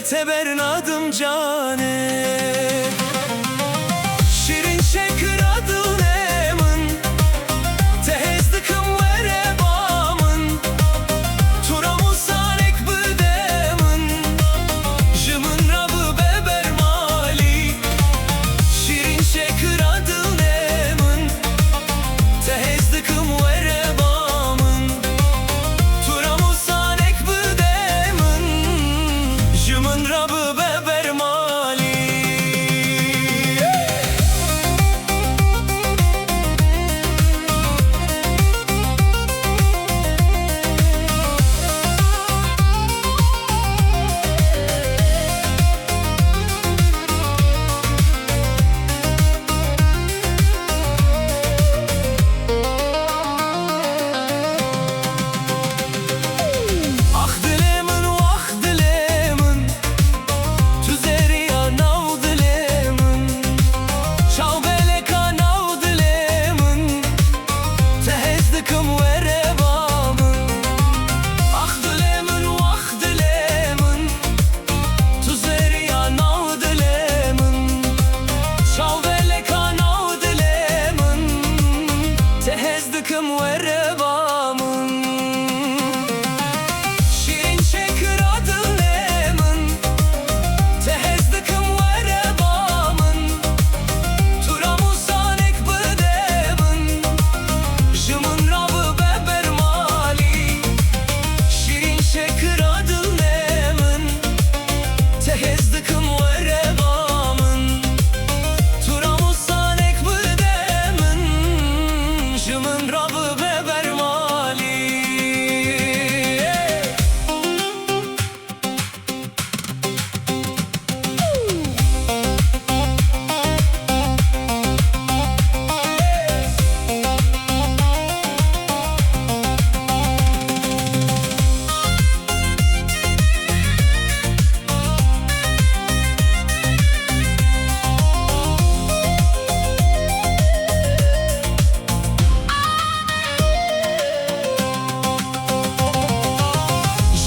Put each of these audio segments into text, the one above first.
teber nadım cane. Şirin şekir adın emin, tehezdikim vere bamın, turamusanek bıdemin, jımın rabı beber mali. Şirin şekir adın emin, tehezdikim vere bamın, turamusanek bıdemin, jımın rabı beber mali. Ah dilemin vah dilemin, tüzeriya nav dilemin, şavbeleka nav dilemin, tehezdikim vere bamın. Ah dilemin vah dilemin, tüzeriya nav dilemin, şavbeleka nav dilemin, tehezdikim vere bamın. Şirin şekir adın emin, tehezdikim vere bamın, turamusanek bıdemin, jımın rabı beber mali. Şirin şekir adın emin, tehezdikim vere bamın, turamusanek bıdemin, jımın rabı beber mali.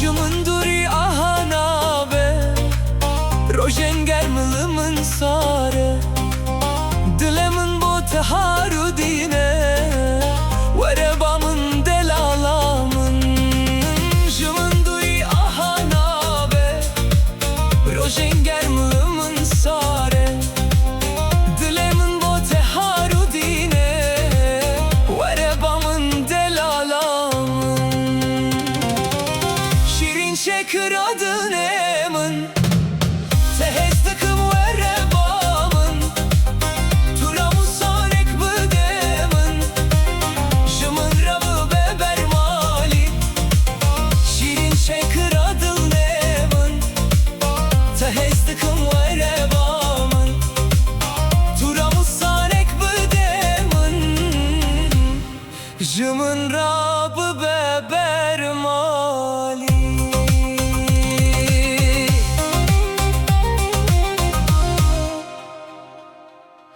Jımın duri ahana be, rojen germilimin sare, dilemin bu teharu dine,